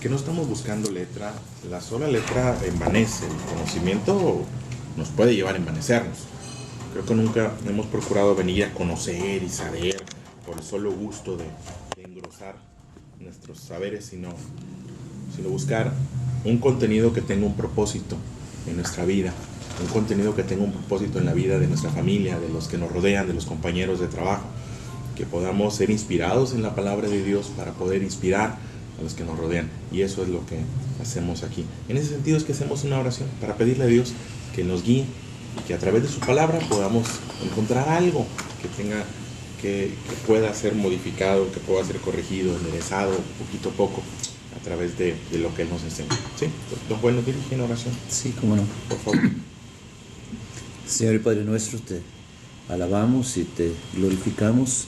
que no estamos buscando letra. La sola letra envanece. El conocimiento nos puede llevar a envanecernos. Creo que nunca hemos procurado venir a conocer y saber por el solo gusto de engrosar nuestros saberes, sino buscar un contenido que tenga un propósito en nuestra vida, un contenido que tenga un propósito en la vida de nuestra familia, de los que nos rodean, de los compañeros de trabajo, que podamos ser inspirados en la palabra de Dios para poder inspirar a los que nos rodean. Y eso es lo que hacemos aquí. En ese sentido es que hacemos una oración para pedirle a Dios que nos guíe y que a través de su palabra podamos encontrar algo que tenga que pueda ser modificado, que pueda ser corregido, enderezado poquito a poco a través de lo que Él nos enseña. ¿Sí? Don Juan, ¿nos dirige en oración? Sí, cómo no. Por favor. Señor y Padre nuestro, te alabamos y te glorificamos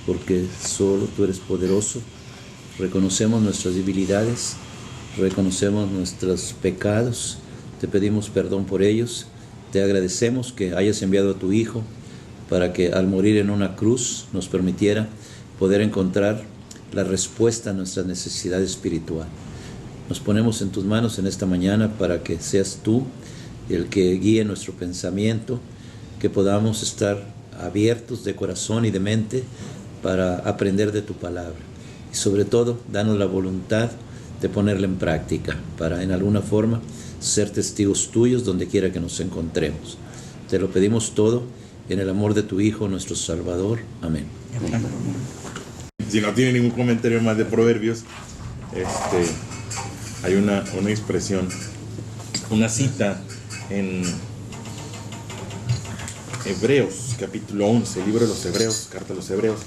porque solo tú eres poderoso. Reconocemos nuestras debilidades, reconocemos nuestros pecados, te pedimos perdón por ellos. Te agradecemos que hayas enviado a tu Hijo para que al morir en una cruz nos permitiera poder encontrar la respuesta a nuestra necesidad espiritual. Nos ponemos en tus manos en esta mañana para que seas tú el que guíe nuestro pensamiento, que podamos estar abiertos de corazón y de mente para aprender de tu palabra. Y sobre todo, danos la voluntad de ponerla en práctica para en alguna forma ser testigos tuyos donde quiera que nos encontremos. Te lo pedimos todo en el amor de tu Hijo, nuestro Salvador. Amén. Si no tiene ningún comentario más de Proverbios, hay una expresión, una cita en Hebreos, capítulo 11, libro de los Hebreos, carta a los Hebreos.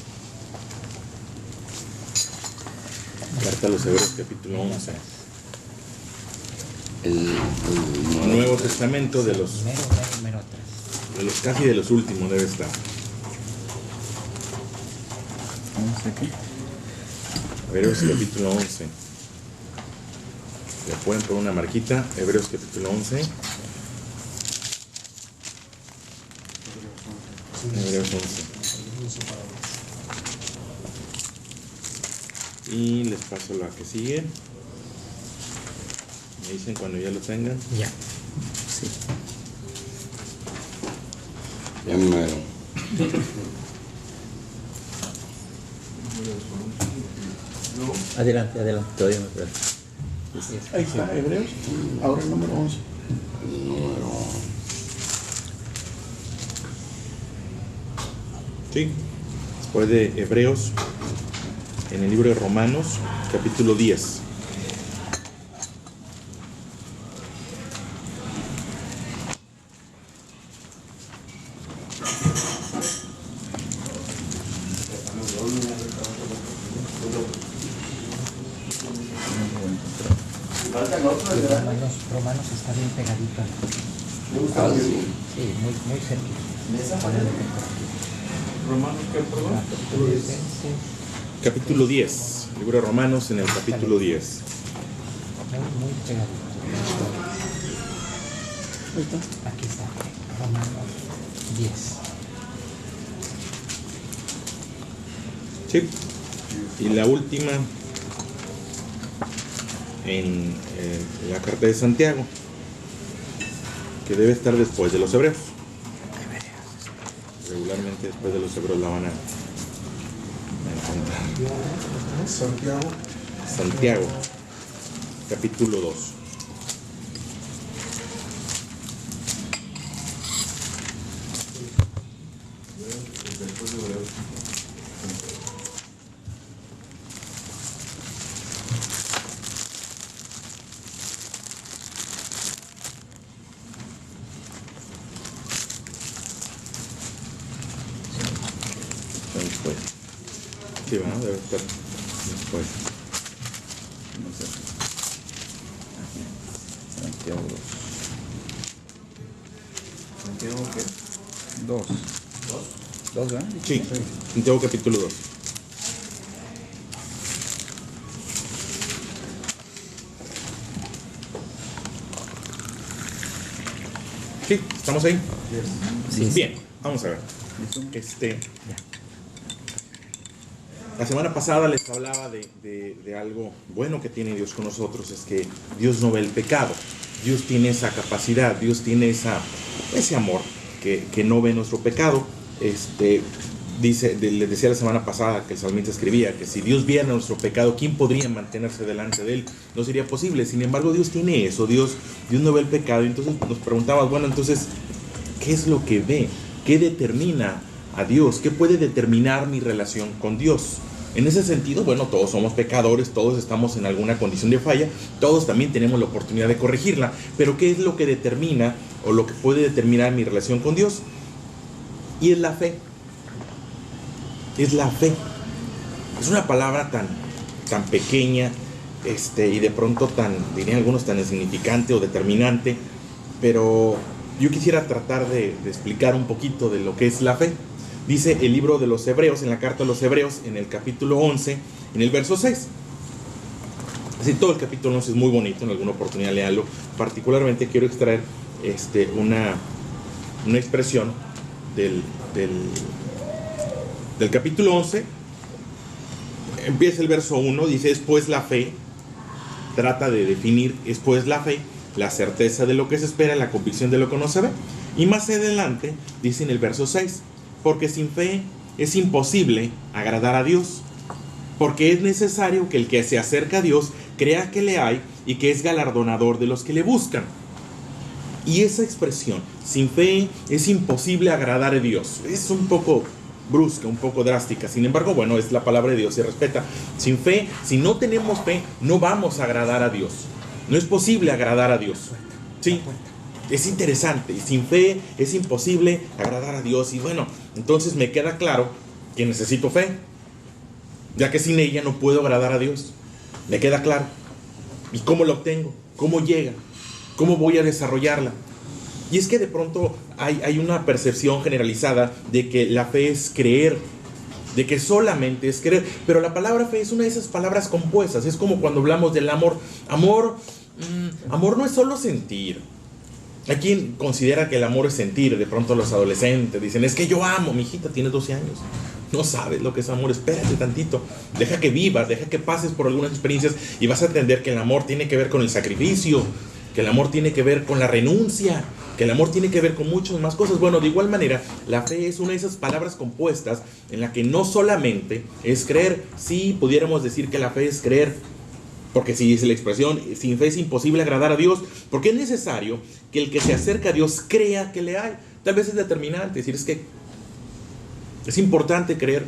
Carta a los Hebreos, capítulo 11. El Nuevo Testamento de los casi de los últimos debe estar. Hebreos capítulo 11. Le pueden poner una marquita. Hebreos capítulo 11. Hebreos 11. Y les paso la que sigue. Me dicen cuando ya lo tengan. Ya. Sí. Ya mero. Adelante, todavía me espero. Ahí está, Hebreos, ahora el número 11. Sí, después de Hebreos, en el libro de Romanos, capítulo 10. Romanos está bien pegadito. Sí, muy cerquita. ¿Romanos qué, perdón? Capítulo 10, libro de Romanos en el capítulo 10. Muy pegadito. Aquí está, Romanos 10. Sí, y la última en la carta de Santiago, que debe estar después de los Hebreos. Regularmente después de los Hebreos la van a encontrar. Santiago, capítulo 2. Después. Sí, bueno, debe estar después. No sé. Santiago 2. ¿Santiago qué? 2. ¿2, verdad? Sí, Santiago capítulo 2. Sí, ¿estamos ahí? Sí. Bien, vamos a ver. La semana pasada les hablaba de algo bueno que tiene Dios con nosotros, es que Dios no ve el pecado. Dios tiene esa capacidad, Dios tiene ese amor que no ve nuestro pecado. Les decía la semana pasada que el salmista escribía que si Dios viera nuestro pecado, ¿quién podría mantenerse delante de él? No sería posible. Sin embargo, Dios tiene eso, Dios no ve el pecado. Entonces nos preguntamos, bueno, entonces, ¿qué es lo que ve? ¿Qué determina a Dios? ¿Qué puede determinar mi relación con Dios? En ese sentido, bueno, todos somos pecadores, todos estamos en alguna condición de falla, todos también tenemos la oportunidad de corregirla, pero ¿qué es lo que determina o lo que puede determinar mi relación con Dios? Y es la fe. Es la fe. Es una palabra tan pequeña, y de pronto dirían algunos, tan insignificante o determinante, pero yo quisiera tratar de explicar un poquito de lo que es la fe. Dice el libro de los Hebreos, en la carta a los Hebreos, en el capítulo 11, en el verso 6. Así, todo el capítulo 11 es muy bonito, en alguna oportunidad léanlo. Particularmente quiero extraer una expresión del capítulo 11. Empieza el verso 1, dice: es pues la fe, trata de definir, es pues la fe, la certeza de lo que se espera, la convicción de lo que no se ve. Y más adelante dice en el verso 6: porque sin fe es imposible agradar a Dios, porque es necesario que el que se acerca a Dios crea que le hay y que es galardonador de los que le buscan. Y esa expresión, sin fe es imposible agradar a Dios, es un poco brusca, un poco drástica. Sin embargo, bueno, es la palabra de Dios, se respeta. Sin fe, si no tenemos fe, no vamos a agradar a Dios. No es posible agradar a Dios. Sí, es interesante. Sin fe es imposible agradar a Dios. Y bueno, entonces me queda claro que necesito fe, ya que sin ella no puedo agradar a Dios. Me queda claro. ¿Y cómo la obtengo? ¿Cómo llega? ¿Cómo voy a desarrollarla? Y es que de pronto hay una percepción generalizada de que la fe es creer, de que solamente es creer. Pero la palabra fe es una de esas palabras compuestas. Es como cuando hablamos del amor. Amor no es solo sentir. Hay quien considera que el amor es sentir. De pronto los adolescentes dicen: es que yo amo. Mi hijita tiene 12 años. No sabes lo que es amor. Espérate tantito. Deja que vivas, deja que pases por algunas experiencias y vas a entender que el amor tiene que ver con el sacrificio, que el amor tiene que ver con la renuncia, que el amor tiene que ver con muchas más cosas. Bueno, de igual manera, la fe es una de esas palabras compuestas en la que no solamente es creer. Sí, pudiéramos decir que la fe es creer, porque si dice la expresión, sin fe es imposible agradar a Dios, porque es necesario que el que se acerca a Dios crea que le hay. Tal vez es determinante, es decir, es que es importante creer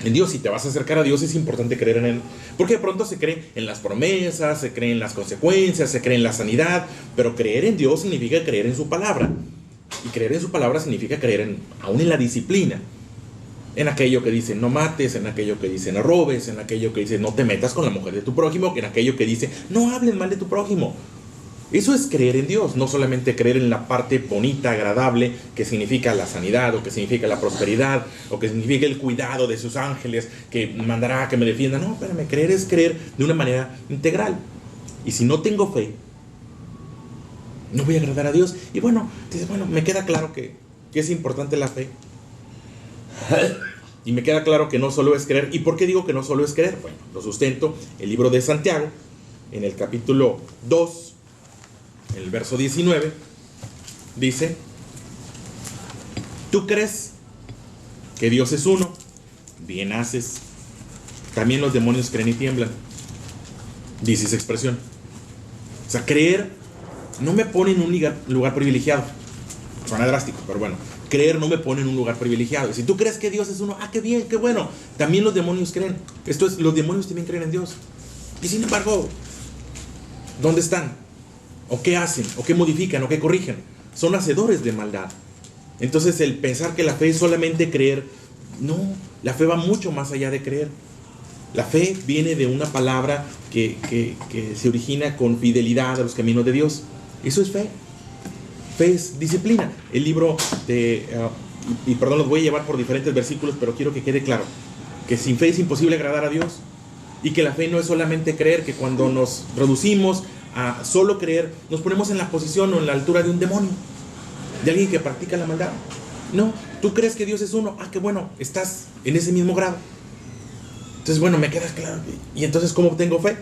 en Dios. Si te vas a acercar a Dios, es importante creer en Él, porque de pronto se cree en las promesas, se cree en las consecuencias, se cree en la sanidad, pero creer en Dios significa creer en su palabra, y creer en su palabra significa creer aún en la disciplina, en aquello que dice no mates, en aquello que dice no robes, en aquello que dice no te metas con la mujer de tu prójimo, en aquello que dice no hables mal de tu prójimo. Eso es creer en Dios, no solamente creer en la parte bonita, agradable, que significa la sanidad, o que significa la prosperidad, o que significa el cuidado de sus ángeles, que mandará a que me defiendan. No, espérame, creer es creer de una manera integral. Y si no tengo fe, no voy a agradar a Dios. Y bueno, dices, bueno, me queda claro que es importante la fe. Y me queda claro que no solo es creer. ¿Y por qué digo que no solo es creer? Bueno, lo sustento el libro de Santiago, en el capítulo 2, en el verso 19, dice: tú crees que Dios es uno, bien haces. También los demonios creen y tiemblan. Dice esa expresión. O sea, creer no me pone en un lugar privilegiado. Suena drástico, pero bueno, creer no me pone en un lugar privilegiado. Si tú crees que Dios es uno, qué bien, qué bueno. También los demonios creen. Esto es, los demonios también creen en Dios. Y sin embargo, ¿dónde están? ¿O qué hacen? ¿O qué modifican? ¿O qué corrigen? Son hacedores de maldad. Entonces el pensar que la fe es solamente creer, no, la fe va mucho más allá de creer. La fe viene de una palabra que se origina con fidelidad a los caminos de Dios. Eso es fe. Fe es disciplina. El libro de... y perdón, los voy a llevar por diferentes versículos, pero quiero que quede claro que sin fe es imposible agradar a Dios. Y que la fe no es solamente creer, que cuando nos reducimos a solo creer, nos ponemos en la posición o en la altura de un demonio, de alguien que practica la maldad. No, tú crees que Dios es uno, qué bueno, estás en ese mismo grado. Entonces, bueno, me queda claro. ¿Y entonces cómo obtengo fe?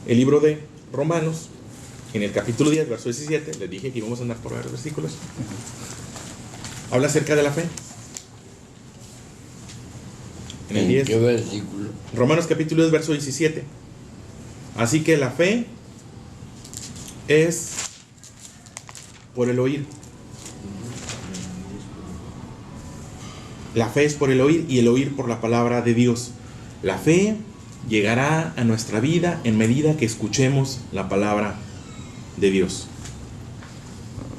El libro de Romanos, en el capítulo 10, verso 17, les dije que íbamos a andar por varios versículos, habla acerca de la fe. En el 10. ¿Qué versículo? Romanos capítulo 10, verso 17. Así que la fe es por el oír. La fe es por el oír y el oír por la palabra de Dios. La fe llegará a nuestra vida en medida que escuchemos la palabra de Dios.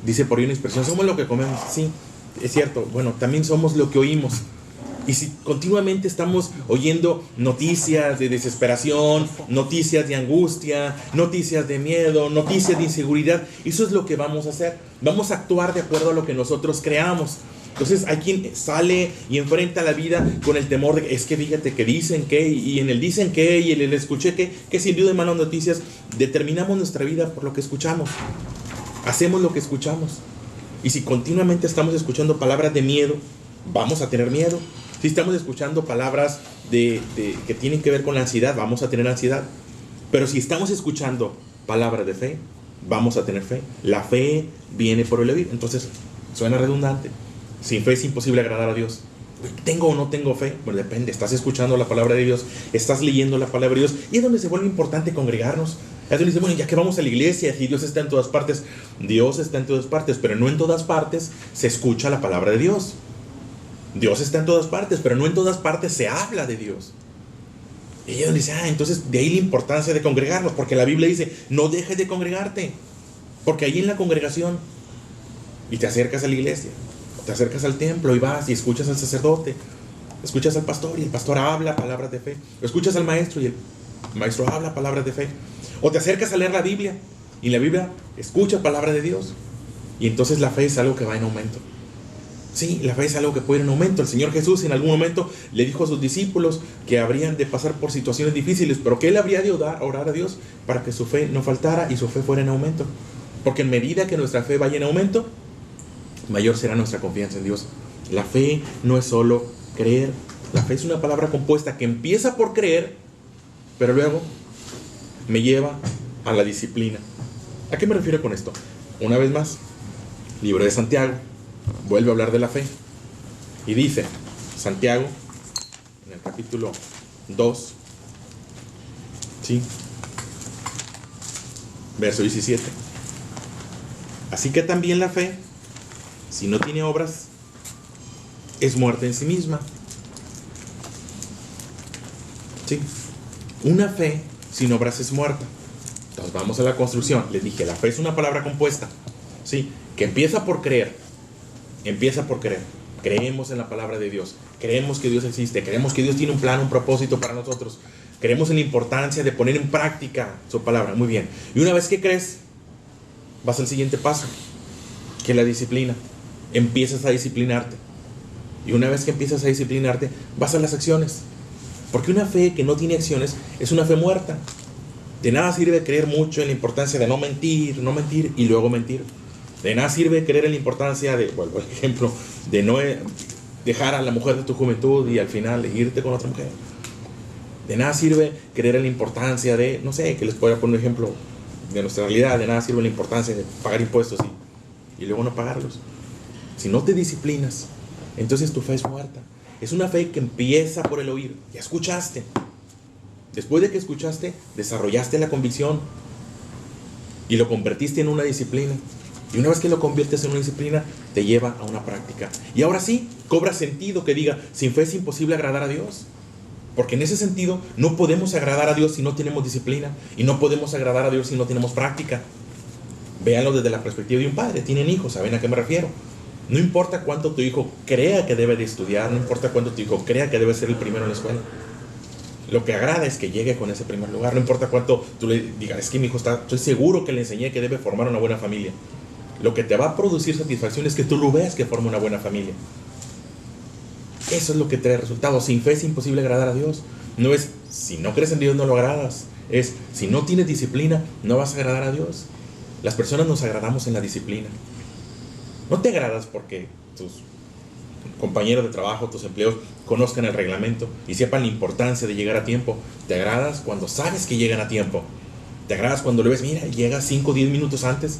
Dice por ahí una expresión, somos lo que comemos. Sí, es cierto. Bueno, también somos lo que oímos. Y si continuamente estamos oyendo noticias de desesperación, noticias de angustia, noticias de miedo, noticias de inseguridad, eso es lo que vamos a hacer. Vamos a actuar de acuerdo a lo que nosotros creamos. Entonces hay quien sale y enfrenta la vida con el temor de, es que fíjate que dicen que, y en el dicen que, y en el escuché que sin duda de malas noticias, determinamos nuestra vida por lo que escuchamos. Hacemos lo que escuchamos. Y si continuamente estamos escuchando palabras de miedo, vamos a tener miedo. Si estamos escuchando palabras que tienen que ver con la ansiedad, vamos a tener ansiedad. Pero si estamos escuchando palabras de fe, vamos a tener fe. La fe viene por el oír. Entonces, suena redundante. Sin fe es imposible agradar a Dios. ¿Tengo o no tengo fe? Bueno, depende. Estás escuchando la palabra de Dios, estás leyendo la palabra de Dios, y es donde se vuelve importante congregarnos. Es donde dice, bueno, ya que vamos a la iglesia, y Dios está en todas partes. Dios está en todas partes, pero no en todas partes se escucha la palabra de Dios. Dios está en todas partes, pero no en todas partes se habla de Dios. Y ella dice, entonces de ahí la importancia de congregarnos, porque la Biblia dice, no dejes de congregarte, porque ahí en la congregación, y te acercas a la iglesia, te acercas al templo y vas y escuchas al sacerdote, escuchas al pastor y el pastor habla palabras de fe, escuchas al maestro y el maestro habla palabras de fe, o te acercas a leer la Biblia y en la Biblia escuchas palabra de Dios, y entonces la fe es algo que va en aumento. Sí, la fe es algo que puede ir en aumento. El Señor Jesús en algún momento le dijo a sus discípulos que habrían de pasar por situaciones difíciles, pero que Él habría de orar a Dios para que su fe no faltara y su fe fuera en aumento. Porque en medida que nuestra fe vaya en aumento, mayor será nuestra confianza en Dios. La fe no es solo creer. La fe es una palabra compuesta que empieza por creer, pero luego me lleva a la disciplina. ¿A qué me refiero con esto? Una vez más, libro de Santiago vuelve a hablar de la fe y dice Santiago en el capítulo 2, ¿sí? Verso 17. Así que también la fe, si no tiene obras, es muerta en sí misma. ¿Sí? Una fe sin obras es muerta. Entonces vamos a la construcción. Les dije, la fe es una palabra compuesta, ¿sí? Que empieza por creer. Empieza por creer. Creemos en la palabra de Dios. Creemos que Dios existe. Creemos que Dios tiene un plan, un propósito para nosotros. Creemos en la importancia de poner en práctica su palabra. Muy bien. Y una vez que crees, vas al siguiente paso, que es la disciplina. Empiezas a disciplinarte. Y una vez que empiezas a disciplinarte, vas a las acciones. Porque una fe que no tiene acciones es una fe muerta. De nada sirve creer mucho en la importancia de no mentir y luego mentir. De nada sirve creer en la importancia de, por ejemplo, de no dejar a la mujer de tu juventud y al final irte con otra mujer. De nada sirve creer en la importancia de, no sé, que les pueda poner un ejemplo de nuestra realidad. De nada sirve la importancia de pagar impuestos y luego no pagarlos. Si no te disciplinas, entonces tu fe es muerta. Es una fe que empieza por el oír. Ya escuchaste. Después de que escuchaste, desarrollaste la convicción y lo convertiste en una disciplina. Y una vez que lo conviertes en una disciplina, te lleva a una práctica. Y ahora sí, cobra sentido que diga, sin fe es imposible agradar a Dios. Porque en ese sentido, no podemos agradar a Dios si no tenemos disciplina. Y no podemos agradar a Dios si no tenemos práctica. Véanlo desde la perspectiva de un padre. Tienen hijos, ¿saben a qué me refiero? No importa cuánto tu hijo crea que debe de estudiar, no importa cuánto tu hijo crea que debe ser el primero en la escuela. Lo que agrada es que llegue con ese primer lugar. No importa cuánto tú le digas, es que mi hijo estoy seguro que le enseñé que debe formar una buena familia. Lo que te va a producir satisfacción es que tú lo veas que forma una buena familia. Eso es lo que trae resultados. Sin fe es imposible agradar a Dios. No es, si no crees en Dios no lo agradas. Es, si no tienes disciplina, no vas a agradar a Dios. Las personas nos agradamos en la disciplina. No te agradas porque tus compañeros de trabajo, tus empleados, conozcan el reglamento y sepan la importancia de llegar a tiempo. Te agradas cuando sabes que llegan a tiempo. Te agradas cuando le ves, mira, llega 5 o 10 minutos antes.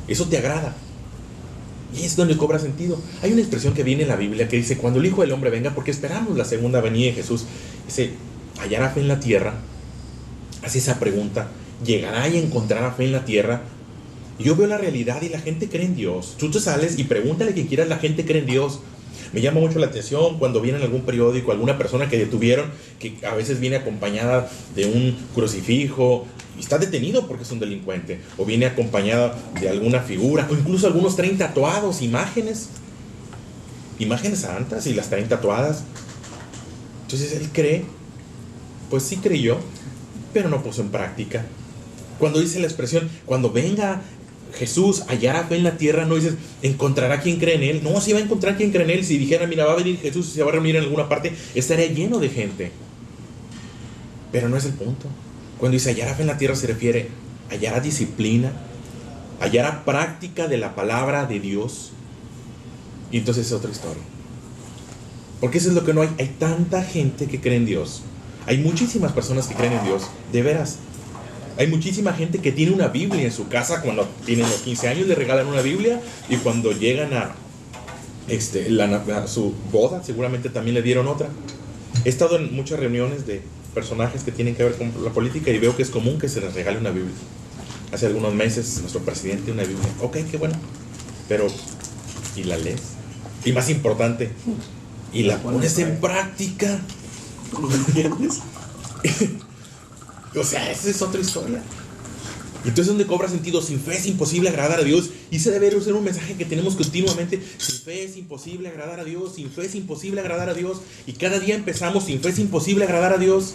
Eso te agrada. Y es donde cobra sentido. Hay una expresión que viene en la Biblia que dice, cuando el Hijo del Hombre venga, porque esperamos la segunda venida de Jesús, dice, ¿hallará fe en la tierra? Hace esa pregunta, ¿llegará y encontrará fe en la tierra? Y yo veo la realidad y la gente cree en Dios. Tú te sales y pregúntale que quieras, la gente cree en Dios. Me llama mucho la atención cuando viene en algún periódico alguna persona que detuvieron, que a veces viene acompañada de un crucifijo y está detenido porque es un delincuente, o viene acompañada de alguna figura, o incluso algunos traen tatuados, imágenes santas, y las traen tatuadas. Entonces él cree, pues sí creyó, pero no puso en práctica. Cuando dice la expresión, cuando venga Jesús, hallará fe en la tierra, no dices, encontrará quien cree en él. No, si va a encontrar quien cree en él. Si dijera, mira, va a venir Jesús y se va a reunir en alguna parte, estaría lleno de gente. Pero no es el punto. Cuando dice hallará fe en la tierra, se refiere, hallará disciplina, hallará práctica de la palabra de Dios. Y entonces es otra historia. Porque eso es lo que no hay. Hay tanta gente que cree en Dios. Hay muchísimas personas que creen en Dios, de veras. Hay muchísima gente que tiene una Biblia en su casa. Cuando tienen los 15 años le regalan una Biblia, y cuando llegan a su boda seguramente también le dieron otra. He estado en muchas reuniones de personajes que tienen que ver con la política y veo que es común que se les regale una Biblia. Hace algunos meses nuestro presidente una Biblia. Ok, qué bueno. Pero, ¿y la lees? Y más importante, ¿y la pones en práctica? ¿No me entiendes? O sea, esa es otra historia. Entonces, donde cobra sentido, sin fe es imposible agradar a Dios. Y ese debe ser un mensaje que tenemos continuamente. Sin fe es imposible agradar a Dios. Sin fe es imposible agradar a Dios. Y cada día empezamos, sin fe es imposible agradar a Dios.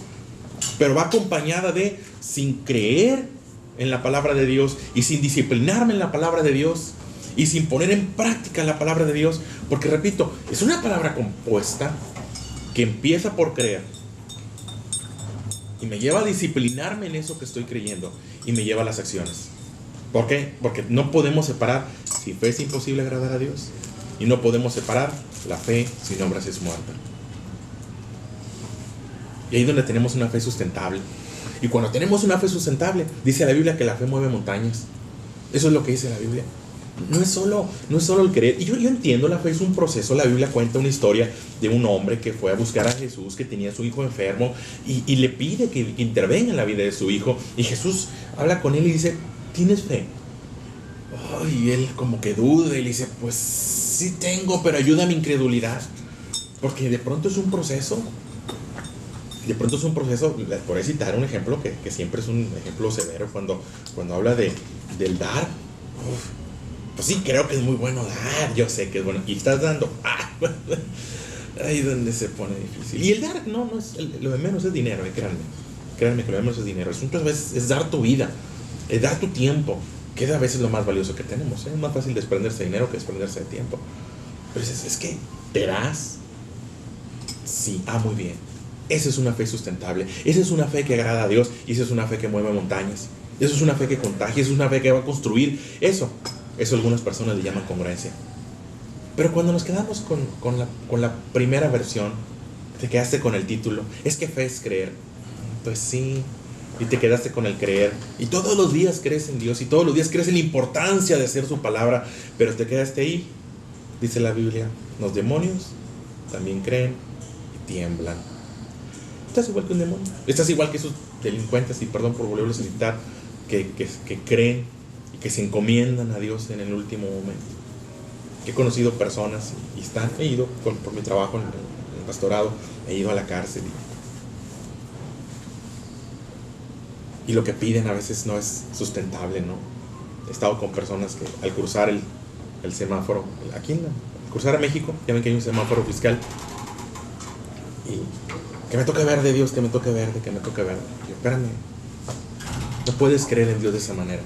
Pero va acompañada de, sin creer en la palabra de Dios, y sin disciplinarme en la palabra de Dios, y sin poner en práctica la palabra de Dios. Porque repito, es una palabra compuesta que empieza por creer y me lleva a disciplinarme en eso que estoy creyendo, y me lleva a las acciones. ¿Por qué? Porque no podemos separar, sin fe es imposible agradar a Dios, y no podemos separar la fe sin obras es muerta. Y ahí es donde tenemos una fe sustentable. Y cuando tenemos una fe sustentable, dice la Biblia que la fe mueve montañas. Eso es lo que dice la Biblia. No es solo el creer. Y yo entiendo, la fe es un proceso. La Biblia cuenta una historia de un hombre que fue a buscar a Jesús, que tenía a su hijo enfermo, y le pide que intervenga en la vida de su hijo. Y Jesús habla con él y dice, ¿tienes fe? Y él como que duda y le dice, pues sí tengo, pero ayuda a mi incredulidad. Porque de pronto es un proceso. Por ahí citar un ejemplo que siempre es un ejemplo severo cuando habla del dar. Pues sí, creo que es muy bueno dar, yo sé que es bueno, y estás dando, ahí es donde se pone difícil. Y el dar no es, lo de menos es dinero, créanme que lo de menos es dinero. Muchas veces es dar tu vida, es dar tu tiempo, que es a veces lo más valioso que tenemos. Es más fácil desprenderse de dinero que desprenderse de tiempo. Pero es que te das. Sí, muy bien. Esa es una fe sustentable, esa es una fe que agrada a Dios, y esa es una fe que mueve montañas. Eso es una fe que contagia, eso es una fe que va a construir. Eso algunas personas le llaman congruencia. Pero cuando nos quedamos con la primera versión, te quedaste con el título, es que fe es creer. Pues sí, y te quedaste con el creer, y todos los días crees en Dios, y todos los días crees en la importancia de hacer su palabra, pero te quedaste ahí. Dice la Biblia, los demonios también creen y tiemblan. Estás igual que un demonio, estás igual que esos delincuentes, y perdón por volverlos a citar, que creen y que se encomiendan a Dios en el último momento. He conocido personas he ido por mi trabajo en el pastorado, he ido a la cárcel, y lo que piden a veces no es sustentable, ¿no? He estado con personas que al cruzar el semáforo, aquí al cruzar a México, ya ven que hay un semáforo fiscal, y que me toque verde, Dios, que me toque verde, que me toque verde. Yo, espérame, no puedes creer en Dios de esa manera.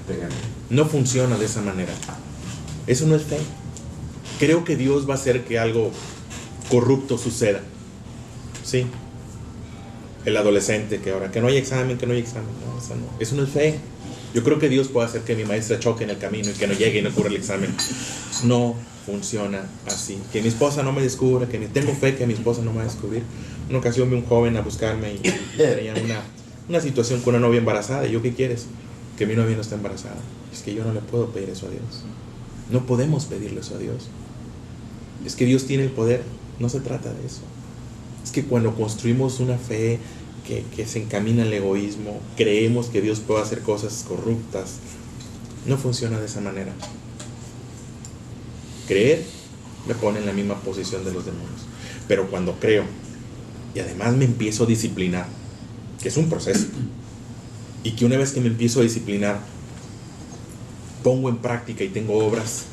No funciona de esa manera. Eso no es fe. Creo que Dios va a hacer que algo corrupto suceda. Sí. El adolescente que no hay examen. No, eso no es fe. Yo creo que Dios puede hacer que mi maestra choque en el camino y que no llegue y no ocurra el examen. No funciona así. Que mi esposa no me descubra, tengo fe que mi esposa no me va a descubrir. Una ocasión vi un joven a buscarme y tenía una situación con una novia embarazada. ¿Y yo qué quieres? Que mi novia no está embarazada. Es que yo no le puedo pedir eso a Dios. No podemos pedirle eso a Dios. Es que Dios tiene el poder. No se trata de eso. Es que cuando construimos una fe que se encamina al egoísmo, creemos que Dios puede hacer cosas corruptas. No funciona de esa manera. Creer me pone en la misma posición de los demonios. Pero cuando creo y además me empiezo a disciplinar, que es un proceso, y que una vez que me empiezo a disciplinar pongo en práctica y tengo obras,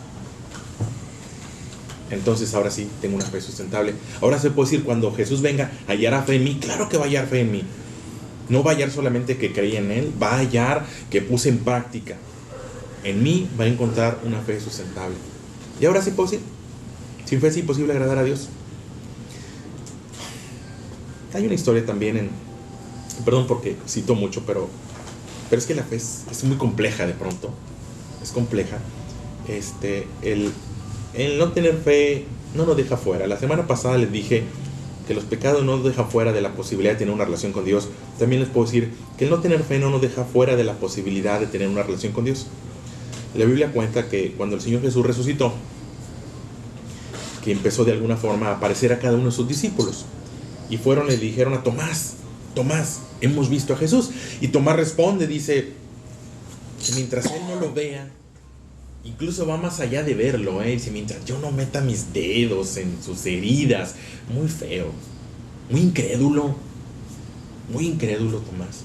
entonces ahora sí tengo una fe sustentable. Ahora se puede decir, cuando Jesús venga, ¿hallará fe en mí? Claro que va a hallar fe en mí. No va a hallar solamente que creí en Él, va a hallar que puse en práctica. En mí va a encontrar una fe sustentable. Y ahora sí puedo decir, sin fe es imposible agradar a Dios. Hay una historia también perdón porque cito mucho, pero es que la fe es muy compleja de pronto. Es compleja. El no tener fe no nos deja fuera. La semana pasada les dije que los pecados no nos dejan fuera de la posibilidad de tener una relación con Dios. También les puedo decir que el no tener fe no nos deja fuera de la posibilidad de tener una relación con Dios. La Biblia cuenta que cuando el Señor Jesús resucitó, que empezó de alguna forma a aparecer a cada uno de sus discípulos, y fueron y le dijeron a Tomás: Tomás, hemos visto a Jesús. Y Tomás responde, dice que mientras él no lo vea, incluso va más allá de verlo, dice, mientras yo no meta mis dedos en sus heridas. Muy feo, muy incrédulo Tomás.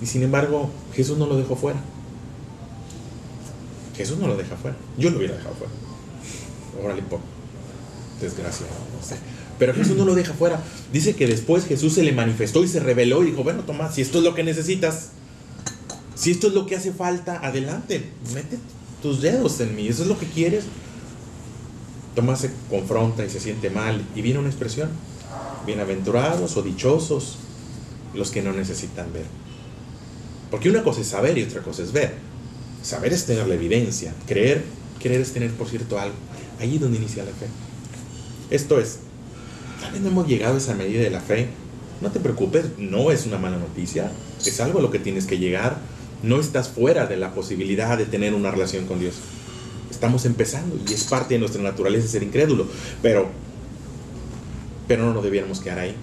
Y sin embargo, Jesús no lo dejó fuera. Jesús no lo deja fuera. Yo lo hubiera dejado fuera. Órale, por desgracia, no sé. Pero Jesús no lo deja fuera. Dice que después Jesús se le manifestó y se reveló y dijo: bueno, Tomás, si esto es lo que necesitas, si esto es lo que hace falta, adelante, mete tus dedos en mí, eso es lo que quieres. Tomás se confronta y se siente mal, y viene una expresión: bienaventurados o dichosos los que no necesitan ver. Porque una cosa es saber y otra cosa es ver. Saber es tener la evidencia, creer es tener, por cierto, algo. Ahí es donde inicia la fe. Esto es, tal vez no hemos llegado a esa medida de la fe. No te preocupes, no es una mala noticia, es algo a lo que tienes que llegar. No estás fuera de la posibilidad de tener una relación con Dios. Estamos empezando y es parte de nuestra naturaleza ser incrédulo, pero no nos debiéramos quedar ahí.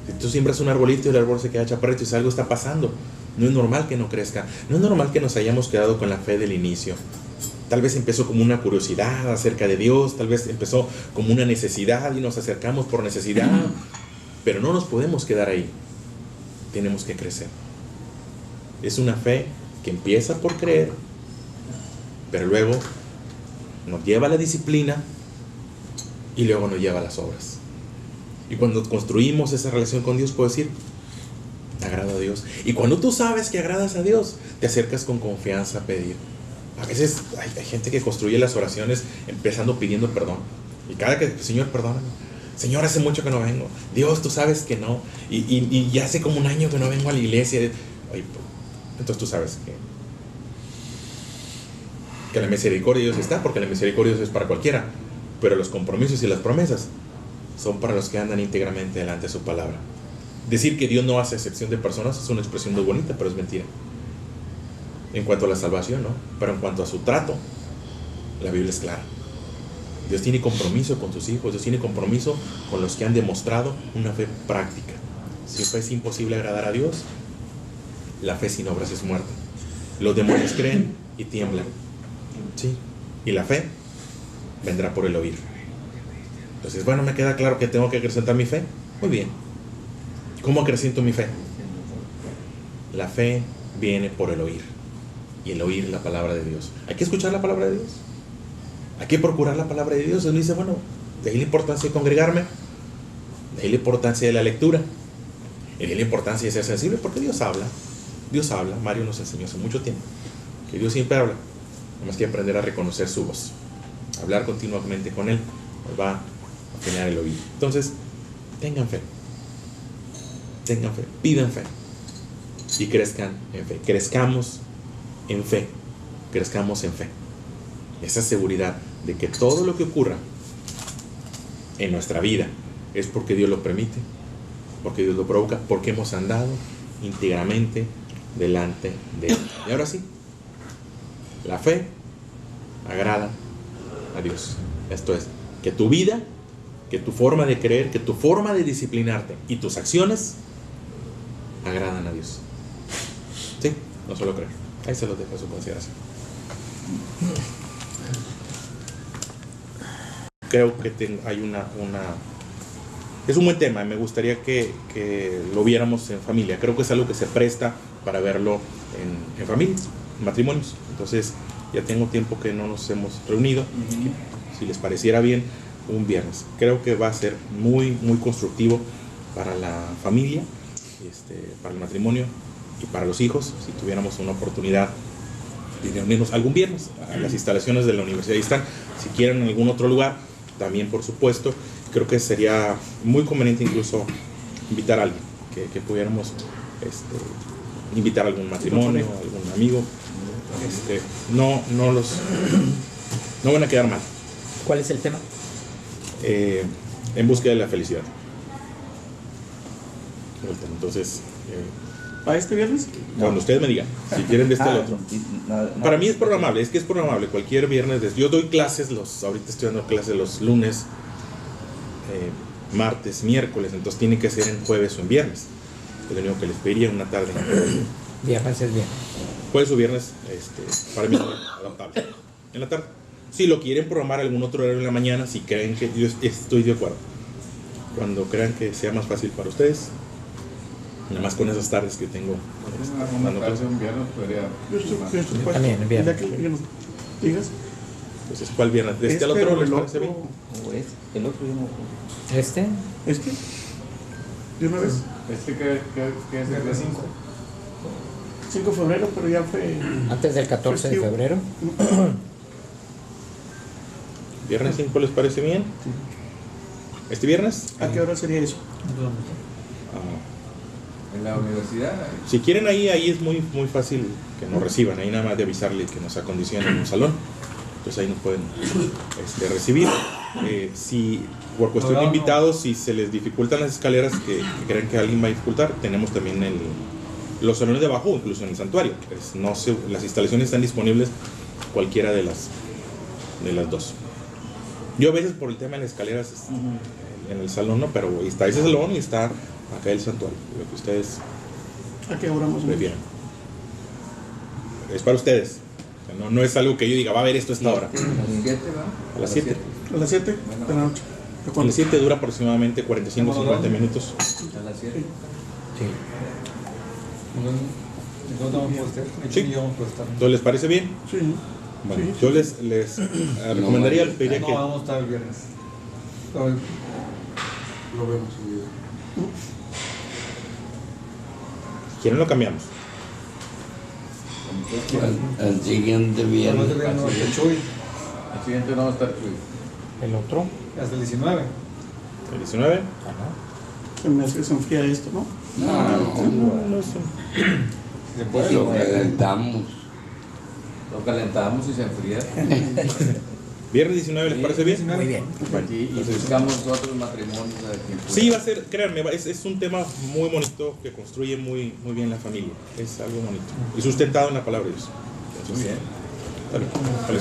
Si tú siembras un arbolito y el árbol se queda chaparrito, y algo está pasando, no es normal que no crezca. No es normal que nos hayamos quedado con la fe del inicio. Tal vez empezó como una curiosidad acerca de Dios, tal vez empezó como una necesidad y nos acercamos por necesidad, pero no nos podemos quedar ahí. Tenemos que crecer. Es una fe que empieza por creer, pero luego nos lleva a la disciplina y luego nos lleva a las obras. Y cuando construimos esa relación con Dios, puedo decir: agrado a Dios. Y cuando tú sabes que agradas a Dios, te acercas con confianza a pedir. A veces hay gente que construye las oraciones empezando pidiendo perdón. Y cada que: Señor, perdóname. Señor, hace mucho que no vengo. Dios, tú sabes que no. Y ya hace como un año que no vengo a la iglesia. Ay, entonces tú sabes que la misericordia de Dios está, porque la misericordia de Dios es para cualquiera. Pero los compromisos y las promesas son para los que andan íntegramente delante de su palabra. Decir que Dios no hace excepción de personas es una expresión muy bonita, pero es mentira. En cuanto a la salvación, ¿no? Pero en cuanto a su trato, la Biblia es clara. Dios tiene compromiso con sus hijos. Dios tiene compromiso con los que han demostrado una fe práctica. Si fe es imposible agradar a Dios, la fe sin obras es muerta. Los demonios creen y tiemblan. Sí. Y la fe vendrá por el oír. Entonces, bueno, me queda claro que tengo que acrecentar mi fe. Muy bien. ¿Cómo acreciento mi fe? La fe viene por el oír. Y el oír la palabra de Dios. Hay que escuchar la palabra de Dios. Hay que procurar la palabra de Dios. Él dice: bueno, de ahí la importancia de congregarme, de ahí la importancia de la lectura, de ahí la importancia de ser sensible, porque Dios habla. Dios habla. Mario nos enseñó hace mucho tiempo que Dios siempre habla. Tenemos que aprender a reconocer su voz. Hablar continuamente con Él nos va a afinar el oído. Entonces, tengan fe. Tengan fe. Pidan fe. Y crezcan en fe. Crezcamos en fe. Crezcamos en fe. esa seguridad de que todo lo que ocurra en nuestra vida es porque Dios lo permite, porque Dios lo provoca, porque hemos andado íntegramente delante de Él. Y ahora sí, la fe agrada a Dios. Esto es, que tu vida, que tu forma de creer, que tu forma de disciplinarte y tus acciones agradan a Dios. Sí, no solo creer. Ahí se los dejo a su consideración. Creo que hay es un buen tema. Me gustaría que lo viéramos en familia. Creo que es algo que se presta para verlo en familias, en matrimonios. Entonces, ya tengo tiempo que no nos hemos reunido. Si les pareciera bien, un viernes. Creo que va a ser muy, muy constructivo para la familia, para el matrimonio y para los hijos, si tuviéramos una oportunidad de reunirnos algún viernes. Las instalaciones de la universidad ahí están. Si quieren en algún otro lugar, también por supuesto. Creo que sería muy conveniente incluso invitar a alguien, que pudiéramos invitar a algún matrimonio, a algún amigo. No van a quedar mal. ¿Cuál es el tema? En búsqueda de la felicidad. Entonces, ¿Para este viernes? cuando ustedes me digan, si quieren de al otro. Para mí es programable, cualquier viernes. Yo doy clases, ahorita estoy dando clases los lunes, martes, miércoles, entonces tiene que ser en jueves o en viernes. Lo único que les pediría una tarde. Viernes es bien. Jueves o viernes, para mí es adaptable. En la tarde. Si lo quieren programar algún otro horario en la mañana, si creen que yo estoy de acuerdo. Cuando crean que sea más fácil para ustedes. Nada más con esas tardes que tengo. Yo también, el viernes. ¿Digas? Entonces, ¿cuál viernes? ¿De al otro les parece bien? El otro yo no. ¿Este? ¿De una vez? ¿Qué es el 5? 5 de febrero, pero ya fue... Antes del 14 de febrero. ¿Viernes 5 les parece bien? ¿Este viernes? ¿A qué hora sería eso? En la universidad. Si quieren ahí es muy, muy fácil que nos reciban. Ahí nada más de avisarle que nos acondicionen en un salón. Entonces ahí nos pueden recibir. Si por cuestión de invitados, si se les dificultan las escaleras que creen que alguien va a dificultar, tenemos también los salones de abajo, incluso en el santuario. Las instalaciones están disponibles cualquiera de las dos. Yo a veces por el tema de las escaleras en el salón no, pero está ese salón y está acá el santuario, lo que ustedes ¿A qué hora más o menos? prefieran. Es para ustedes. O sea, no es algo que yo diga, va a haber esto a esta hora. ¿A las 7 va? A las 7. ¿A las 7 de la noche? A las 7 dura aproximadamente 45-50 minutos. ¿A las 7? Sí. Sí. Entonces, ¿les parece bien? Sí. Bueno, Sí. yo les recomendaría, les pediría que... vamos a estar el viernes. Lo vemos subido. Si quieren lo cambiamos. Al siguiente viernes. El siguiente no va a estar Chuy. ¿El otro? Hasta el 19. El 19. Se me hace que se enfría esto, ¿no? No sé. Se puede. Lo calentamos. Lo calentamos y se enfría. Viernes 19, ¿les parece bien? Muy bien. Y buscamos otros matrimonios. Sí, va a ser, créanme, es un tema muy bonito que construye muy, muy bien la familia. Es algo bonito. Y sustentado en la palabra de Dios. Entonces, Muy bien. está bien. Vale.